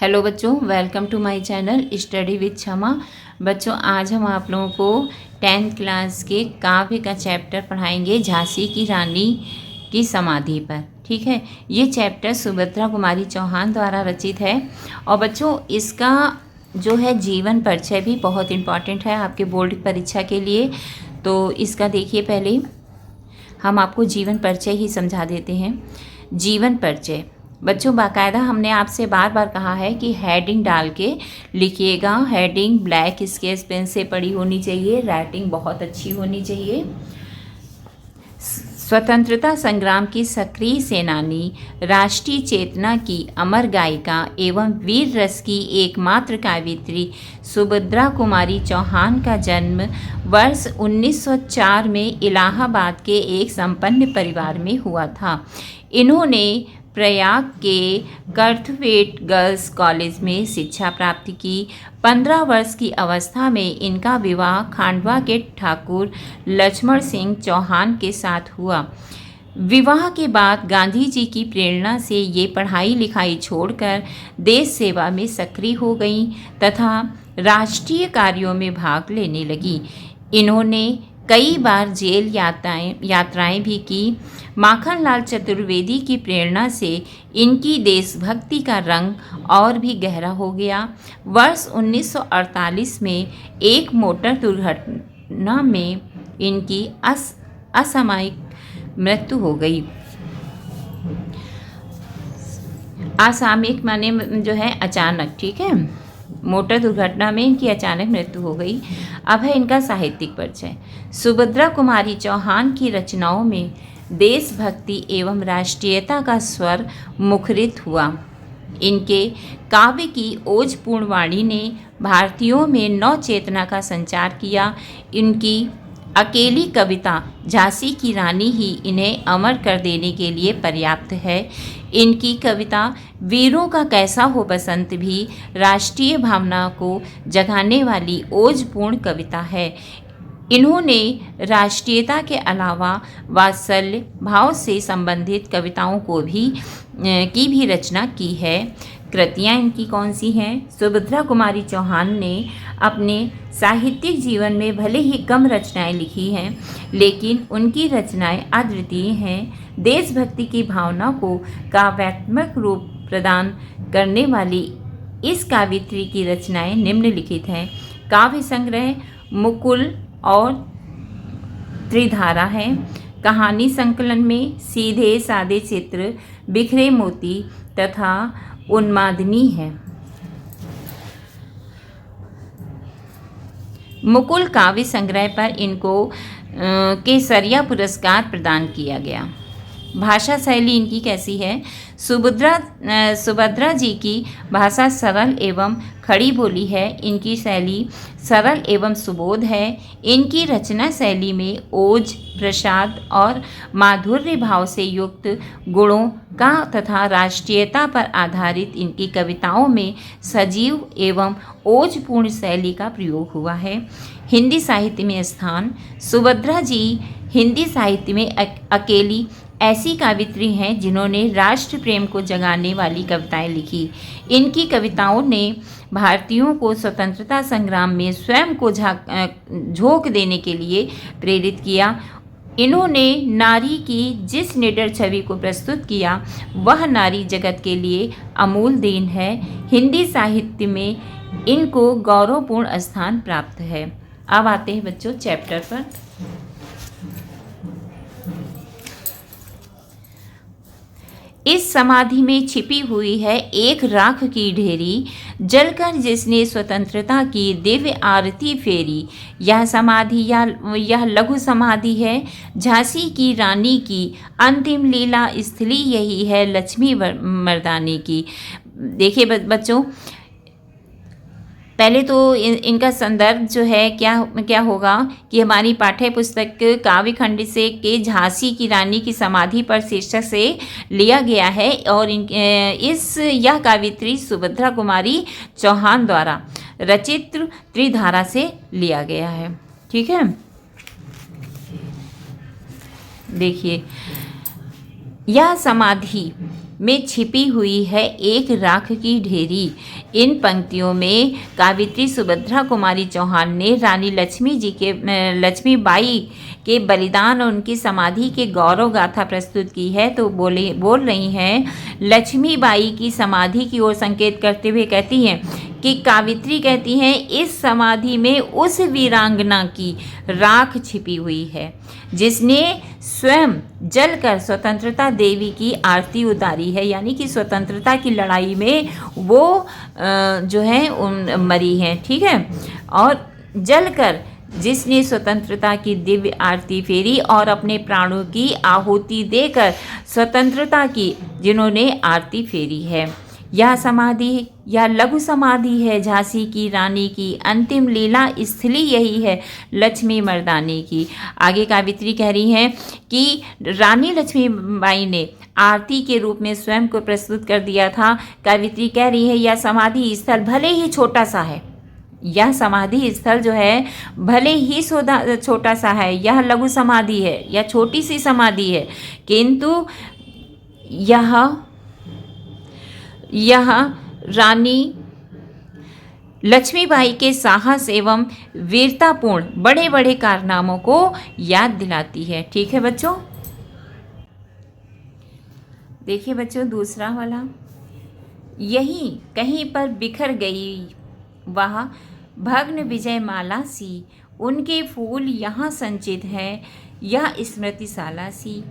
Hello बच्चों, welcome to my channel study with Kshama. बच्चों, आज हम आप लोगों को 10th क्लास के काव्य का चैप्टर पढ़ाएंगे, झांसी की रानी की समाधि पर। ठीक है, ये चैप्टर सुभद्रा कुमारी चौहान द्वारा रचित है। और बच्चों, इसका जो है जीवन परिचय भी बहुत इम्पॉर्टेंट है आपके बोर्ड परीक्षा के लिए। तो इसका देखिए, पहले हम आपको जीवन परिचय ही समझा देते हैं। जीवन परिचय बच्चों, बाकायदा हमने आपसे बार बार कहा है कि हेडिंग डाल के लिखिएगा। हेडिंग ब्लैक स्केच पेन से पड़ी होनी चाहिए, राइटिंग बहुत अच्छी होनी चाहिए। स्वतंत्रता संग्राम की सक्रिय सेनानी, राष्ट्रीय चेतना की अमर गायिका एवं वीर रस की एकमात्र काव्यत्री सुभद्रा कुमारी चौहान का जन्म वर्ष 1904 में इलाहाबाद के एक संपन्न परिवार में हुआ था। इन्होंने प्रयाग के कर्थवेट गर्ल्स कॉलेज में शिक्षा प्राप्त की। 15 वर्ष की अवस्था में इनका विवाह खांडवा के ठाकुर लक्ष्मण सिंह चौहान के साथ हुआ। विवाह के बाद गांधी जी की प्रेरणा से ये पढ़ाई लिखाई छोड़कर देश सेवा में सक्रिय हो गईं तथा राष्ट्रीय कार्यों में भाग लेने लगी। इन्होंने कई बार जेल यात्राएं भी की। माखनलाल चतुर्वेदी की प्रेरणा से इनकी देशभक्ति का रंग और भी गहरा हो गया। वर्ष 1948 में एक मोटर दुर्घटना में इनकी असामयिक मृत्यु हो गई। असामयिक माने जो है अचानक, ठीक है। मोटर दुर्घटना में इनकी अचानक मृत्यु हो गई। अब है इनका साहित्यिक परिचय। सुभद्रा कुमारी चौहान की रचनाओं में देशभक्ति एवं राष्ट्रीयता का स्वर मुखरित हुआ। इनके काव्य की ओजपूर्ण वाणी ने भारतीयों में नव चेतना का संचार किया। इनकी अकेली कविता झांसी की रानी ही इन्हें अमर कर देने के लिए पर्याप्त है। इनकी कविता वीरों का कैसा हो बसंत भी राष्ट्रीय भावना को जगाने वाली ओजपूर्ण कविता है। इन्होंने राष्ट्रीयता के अलावा वात्सल्य भाव से संबंधित कविताओं की भी रचना की है। कृतियाँ इनकी कौन सी हैं? सुभद्रा कुमारी चौहान ने अपने साहित्यिक जीवन में भले ही कम रचनाएं लिखी हैं, लेकिन उनकी रचनाएं अद्वितीय हैं। देशभक्ति की भावना को काव्यात्मक रूप प्रदान करने वाली इस काव्यत्री की रचनाएं निम्नलिखित हैं। काव्य संग्रह मुकुल और त्रिधारा है। कहानी संकलन में सीधे सादे चित्र, बिखरे मोती तथा उन्मादनी है। मुकुल काव्य संग्रह पर इनको केसरिया पुरस्कार प्रदान किया गया। भाषा शैली इनकी कैसी है? सुभद्रा जी की भाषा सरल एवं खड़ी बोली है। इनकी शैली सरल एवं सुबोध है। इनकी रचना शैली में ओज, प्रसाद और माधुर्य भाव से युक्त गुणों का तथा राष्ट्रीयता पर आधारित इनकी कविताओं में सजीव एवं ओजपूर्ण शैली का प्रयोग हुआ है। हिंदी साहित्य में स्थान। सुभद्रा जी हिंदी साहित्य में अकेली ऐसी काव्यत्री हैं जिन्होंने राष्ट्र प्रेम को जगाने वाली कविताएं लिखी। इनकी कविताओं ने भारतीयों को स्वतंत्रता संग्राम में स्वयं को झोंक देने के लिए प्रेरित किया। इन्होंने नारी की जिस निडर छवि को प्रस्तुत किया, वह नारी जगत के लिए अमूल देन है। हिंदी साहित्य में इनको गौरवपूर्ण स्थान प्राप्त है। अब आते हैं बच्चों चैप्टर पर। इस समाधि में छिपी हुई है एक राख की ढेरी, जलकर जिसने स्वतंत्रता की दिव्य आरती फेरी। यह समाधि यह लघु समाधि है झांसी की रानी की, अंतिम लीला स्थली यही है लक्ष्मी मर्दानी की। देखिए बच्चों, पहले तो इनका संदर्भ जो है क्या होगा कि हमारी पाठ्य पुस्तक काव्य खंड से के झांसी की रानी की समाधि पर शीर्षक से लिया गया है और यह काव्यत्री सुभद्रा कुमारी चौहान द्वारा रचित त्रिधारा से लिया गया है। ठीक है, देखिए, यह समाधि में छिपी हुई है एक राख की ढेरी। इन पंक्तियों में कावित्री सुभद्रा कुमारी चौहान ने रानी लक्ष्मीबाई के बलिदान और उनकी समाधि के गौरव गाथा प्रस्तुत की है। तो बोल रही हैं, लक्ष्मीबाई की समाधि की ओर संकेत करते हुए कहती हैं कि कावित्री कहती हैं, इस समाधि में उस वीरांगना की राख छिपी हुई है जिसने स्वयं जलकर स्वतंत्रता देवी की आरती उतारी है। यानी कि स्वतंत्रता की लड़ाई में वो जो है मरी हैं, ठीक है। और जलकर जिसने स्वतंत्रता की दिव्य आरती फेरी और अपने प्राणों की आहुति देकर स्वतंत्रता की जिन्होंने आरती फेरी है। यह समाधि या लघु समाधि है झांसी की रानी की, अंतिम लीला स्थली यही है लक्ष्मी मर्दानी की। आगे कावित्री कह रही हैं कि रानी लक्ष्मीबाई ने आरती के रूप में स्वयं को प्रस्तुत कर दिया था। कावित्री कह रही है, यह समाधि स्थल भले ही छोटा सा है, यह समाधि स्थल जो है भले ही छोटा सा है, यह लघु समाधि है या छोटी सी समाधि है, किंतु यह रानी लक्ष्मीबाई के साहस एवं वीरतापूर्ण बड़े बड़े कारनामों को याद दिलाती है। ठीक है बच्चों, देखिए बच्चों दूसरा वाला, यहीं कहीं पर बिखर गई वह भग्न विजय माला सी, उनके फूल यहाँ संचित है यह स्मृतिशाला सी,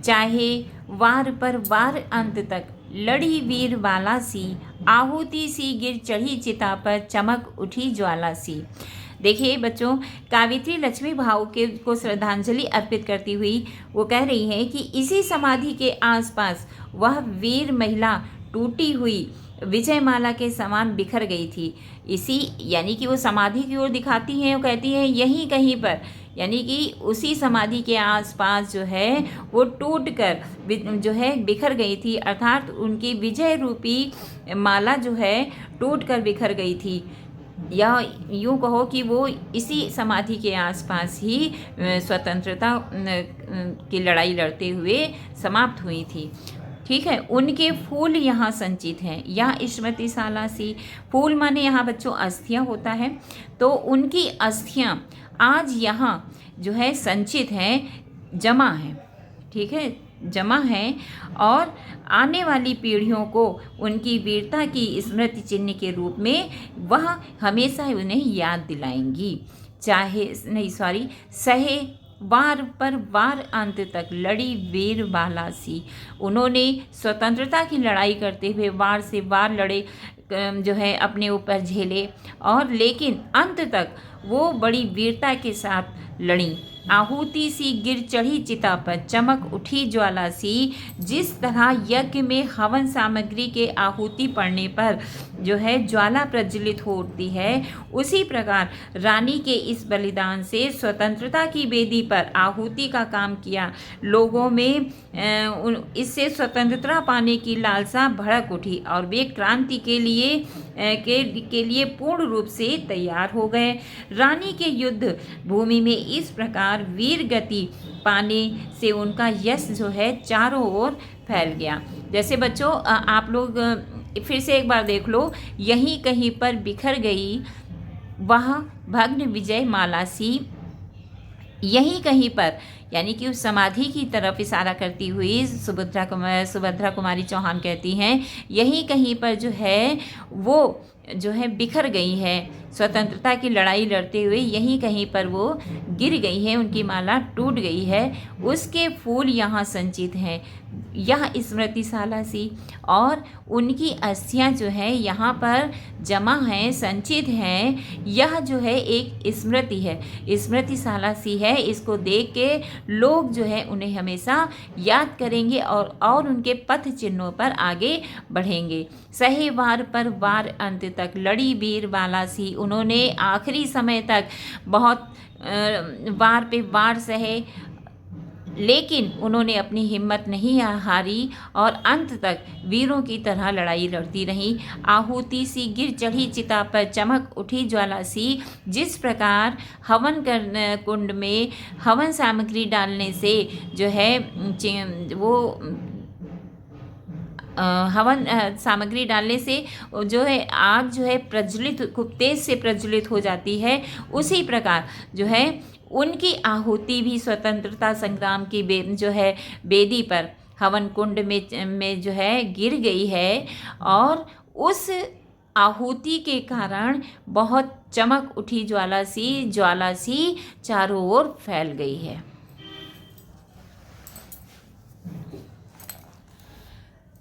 चाहे वार पर वार अंत तक लड़ी वीर बाला सी, आहुति सी गिर चढ़ी चिता पर चमक उठी ज्वाला सी। देखिए बच्चों, कावित्री लक्ष्मी भाव को श्रद्धांजलि अर्पित करती हुई वो कह रही है कि इसी समाधि के आसपास वह वीर महिला टूटी हुई विजयमाला के समान बिखर गई थी। इसी यानी कि वो समाधि की ओर दिखाती हैं, वो कहती हैं यहीं कहीं पर, यानी कि उसी समाधि के आसपास जो है वो टूट कर जो है बिखर गई थी, अर्थात उनकी विजय रूपी माला जो है टूट कर बिखर गई थी। या यूँ कहो कि वो इसी समाधि के आसपास ही स्वतंत्रता की लड़ाई लड़ते हुए समाप्त हुई थी। ठीक है, उनके फूल यहाँ संचित हैं, यह स्मृतिशाला सी, फूल माने यहाँ बच्चों अस्थियाँ होता है, तो उनकी अस्थियाँ आज यहाँ जो है संचित हैं, जमा हैं, ठीक है, जमा हैं और आने वाली पीढ़ियों को उनकी वीरता की स्मृति चिन्ह के रूप में वह हमेशा उन्हें याद दिलाएंगी। सहे वार पर वार अंत तक लड़ी वीर बाला सी, उन्होंने स्वतंत्रता की लड़ाई करते हुए वार से वार लड़े, जो है अपने ऊपर झेले, और लेकिन अंत तक वो बड़ी वीरता के साथ लड़ी। आहुति सी गिर चढ़ी चिता पर चमक उठी ज्वाला सी, जिस तरह यज्ञ में हवन सामग्री के आहुति पड़ने पर जो है ज्वाला प्रज्वलित हो उठती है, उसी प्रकार रानी के इस बलिदान से स्वतंत्रता की वेदी पर आहुति का काम किया। लोगों में इससे स्वतंत्रता पाने की लालसा भड़क उठी और वे क्रांति के लिए पूर्ण रूप से तैयार हो गए। रानी के युद्ध भूमि में इस प्रकार वीर गति पाने से उनका यश जो है चारों ओर फैल गया। जैसे बच्चों आप लोग फिर से एक बार देख लो, यहीं कहीं पर बिखर गई वह भग्न विजय माला सी, यहीं कहीं पर, यानी कि उस समाधि की तरफ इशारा करती हुई सुभद्रा कुमारी चौहान कहती हैं यहीं कहीं पर जो है वो जो है बिखर गई है, स्वतंत्रता की लड़ाई लड़ते हुए यहीं कहीं पर वो गिर गई है, उनकी माला टूट गई है, उसके फूल यहाँ संचित हैं, यह स्मृतिशाला सी, और उनकी अस्थियाँ जो है यहाँ पर जमा हैं, संचित हैं। यह जो है एक स्मृति है, स्मृतिशाला सी है। इसको देख के लोग जो है उन्हें हमेशा याद करेंगे और उनके पथ चिन्हों पर आगे बढ़ेंगे। सहे वार पर वार अंत तक लड़ी वीर बाला सी, उन्होंने आखिरी समय तक बहुत वार पे वार सहे, लेकिन उन्होंने अपनी हिम्मत नहीं हारी और अंत तक वीरों की तरह लड़ाई लड़ती रहीं। आहुति सी गिर चढ़ी चिता पर चमक उठी ज्वाला सी, जिस प्रकार हवन कुंड में हवन सामग्री डालने से जो है वो हवन सामग्री डालने से जो है आग जो है प्रज्वलित, खूब तेज से प्रज्वलित हो जाती है। उसी प्रकार जो है उनकी आहुति भी स्वतंत्रता संग्राम की जो है वेदी पर हवन कुंड में जो है गिर गई है, और उस आहुति के कारण बहुत चमक उठी, ज्वाला सी चारों ओर फैल गई है।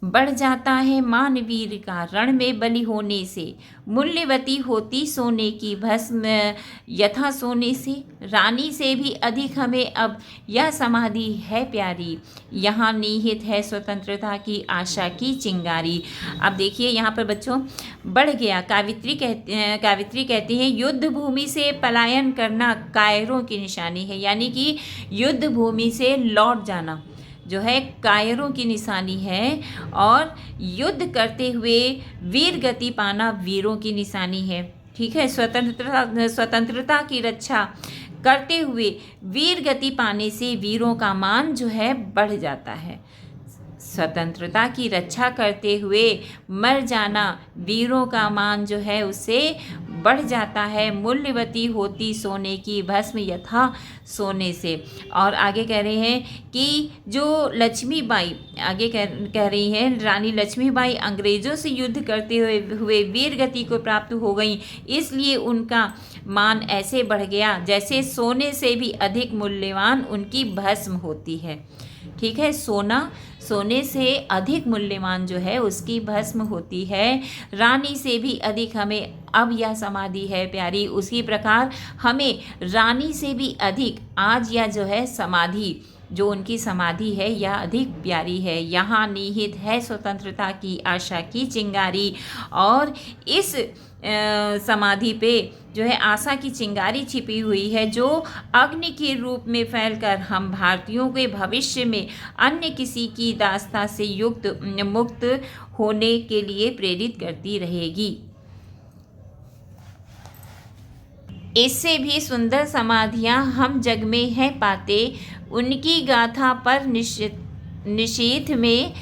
बढ़ जाता है मान वीर का रण में बलि होने से, मूल्यवती होती सोने की भस्म यथा सोने से। रानी से भी अधिक हमें अब यह समाधि है प्यारी, यहाँ निहित है स्वतंत्रता की आशा की चिंगारी। अब देखिए यहाँ पर बच्चों, बढ़ गया, कावित्री कहती है युद्ध भूमि से पलायन करना कायरों की निशानी है, यानी कि युद्ध भूमि से लौट जाना जो है कायरों की निशानी है, और युद्ध करते हुए वीर गति पाना वीरों की निशानी है। ठीक है, स्वतंत्रता की रक्षा करते हुए वीर गति पाने से वीरों का मान जो है बढ़ जाता है। स्वतंत्रता की रक्षा करते हुए मर जाना वीरों का मान जो है उससे बढ़ जाता है। मूल्यवती होती सोने की भस्म यथा सोने से। और आगे कह रहे हैं कि जो लक्ष्मीबाई, आगे कह रही हैं रानी लक्ष्मीबाई अंग्रेज़ों से युद्ध करते हुए वीर गति को प्राप्त हो गई, इसलिए उनका मान ऐसे बढ़ गया जैसे सोने से भी अधिक मूल्यवान उनकी भस्म होती है। ठीक है, सोने से अधिक मूल्यवान जो है उसकी भस्म होती है। रानी से भी अधिक हमें अब यह समाधि है प्यारी, उसी प्रकार हमें रानी से भी अधिक आज यह जो है समाधि, जो उनकी समाधि है यह अधिक प्यारी है। यहाँ निहित है स्वतंत्रता की आशा की चिंगारी, और इस समाधि पे जो है आशा की चिंगारी छिपी हुई है, जो अग्नि के रूप में फैलकर हम भारतीयों के भविष्य में अन्य किसी की दास्ता से मुक्त होने के लिए प्रेरित करती रहेगी। इससे भी सुंदर समाधियाँ हम जग में हैं पाते, उनकी गाथा पर निशीथ में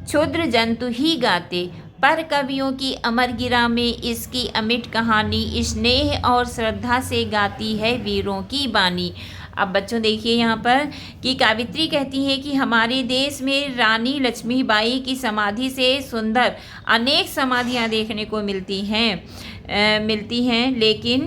क्षुद्र जंतु ही गाते। पर कवियों की अमर गिरा में इसकी अमिट कहानी स्नेह और श्रद्धा से गाती है वीरों की बानी। अब बच्चों देखिए यहाँ पर कि कावित्री कहती है कि हमारे देश में रानी लक्ष्मीबाई की समाधि से सुंदर अनेक समाधियाँ देखने को मिलती हैं, लेकिन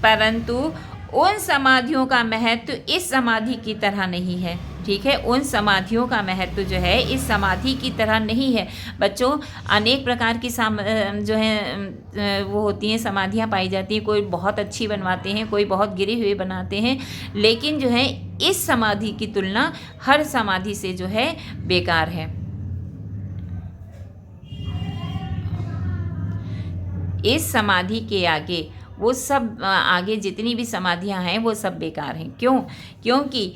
परंतु उन समाधियों का महत्व इस समाधि की तरह नहीं है। ठीक है, उन समाधियों का महत्व जो है इस समाधि की तरह नहीं है। बच्चों, अनेक प्रकार की जो है वो होती हैं, समाधियाँ पाई जाती हैं। कोई बहुत अच्छी बनवाते हैं, कोई बहुत गिरी हुई बनाते हैं, लेकिन जो है इस समाधि की तुलना हर समाधि से जो है बेकार है। इस समाधि के आगे वो सब आगे जितनी भी समाधियां हैं वो सब बेकार हैं। क्यों? क्योंकि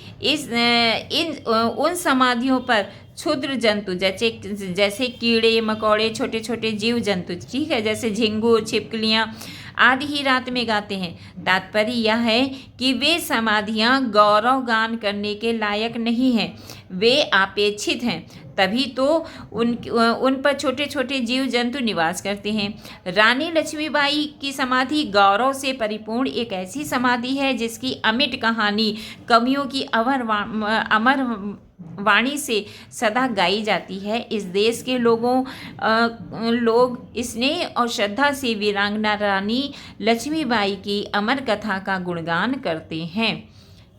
उन समाधियों पर क्षुद्र जंतु जैसे कीड़े मकोड़े, छोटे छोटे जीव जंतु, ठीक है, जैसे झिंगुर, छिपकलियाँ आदि ही रात में गाते हैं। तात्पर्य यह है कि वे समाधियाँ गौरव गान करने के लायक नहीं हैं, वे अपेक्षित हैं, तभी तो उन पर छोटे छोटे जीव जंतु निवास करते हैं। रानी लक्ष्मीबाई की समाधि गौरव से परिपूर्ण एक ऐसी समाधि है जिसकी अमिट कहानी कवियों की अमर वाणी से सदा गाई जाती है। इस देश के लोग स्नेह और श्रद्धा से वीरांगना रानी लक्ष्मीबाई की अमर कथा का गुणगान करते हैं।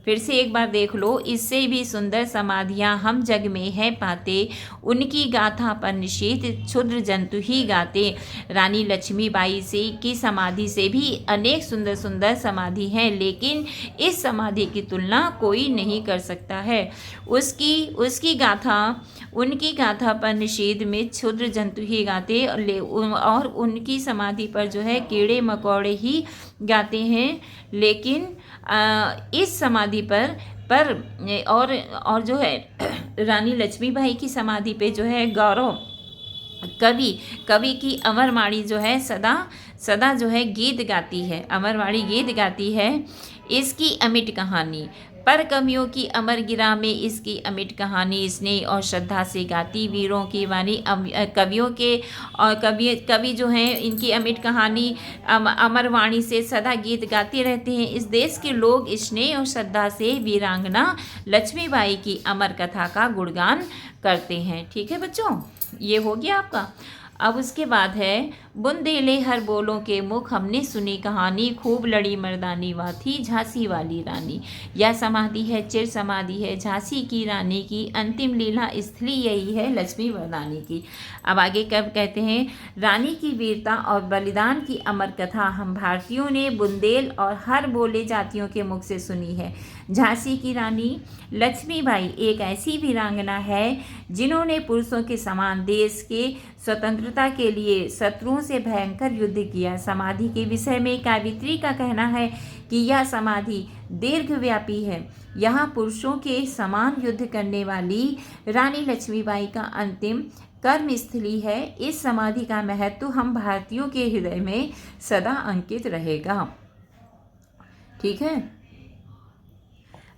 फिर से एक बार देख लो, इससे भी सुंदर समाधियाँ हम जग में हैं पाते, उनकी गाथा पर निषेध क्षुद्र जंतु ही गाते। रानी लक्ष्मीबाई की समाधि से भी अनेक सुंदर सुंदर समाधि हैं, लेकिन इस समाधि की तुलना कोई नहीं कर सकता है। उनकी गाथा पर निषेध में क्षुद्र जंतु ही गाते, और उनकी समाधि पर जो है कीड़े मकोड़े ही गाते हैं, लेकिन इस समाधि पर और जो है रानी लक्ष्मीबाई की समाधि पे जो है गौरव कवि की अमरवाणी जो है सदा जो है गीत गाती है, अमरवाणी गीत गाती है। इसकी अमिट कहानी पर कवियों की अमर गिरा में इसकी अमिट कहानी स्नेह और श्रद्धा से गाती वीरों की वाणी। कवियों के और कवि जो हैं इनकी अमिट कहानी अमर वाणी से सदा गीत गाते रहते हैं। इस देश के लोग स्नेह और श्रद्धा से वीरांगना लक्ष्मीबाई की अमर कथा का गुणगान करते हैं। ठीक है बच्चों, ये हो गया आपका। अब उसके बाद है बुंदेले हर बोलों के मुख, हमने सुनी कहानी, खूब लड़ी मर्दानी वा थी झांसी वाली रानी। यह समाधि है चिर समाधि है झांसी की रानी की, अंतिम लीला स्थली यही है लक्ष्मी वरदानी की। अब आगे कब कहते हैं, रानी की वीरता और बलिदान की अमर कथा हम भारतीयों ने बुंदेल और हर बोले जातियों के मुख से सुनी है। झांसी की रानी लक्ष्मीबाई एक ऐसी वीरांगना है जिन्होंने पुरुषों के समान देश के स्वतंत्रता के लिए शत्रुओं से भयंकर युद्ध किया। समाधि के विषय में कावित्री का कहना है कि यह समाधि दीर्घव्यापी है। यहाँ पुरुषों के समान युद्ध करने वाली रानी लक्ष्मीबाई का अंतिम कर्मस्थली है। इस समाधि का महत्व हम भारतीयों के हृदय में सदा अंकित रहेगा। ठीक है,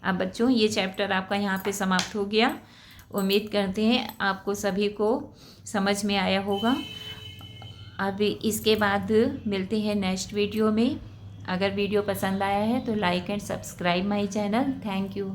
अब बच्चों ये चैप्टर आपका यहाँ पे समाप्त हो गया। उम्मीद करते हैं आपको सभी को समझ में आया होगा। अब इसके बाद मिलते हैं नेक्स्ट वीडियो में। अगर वीडियो पसंद आया है तो like and subscribe my channel. Thank you.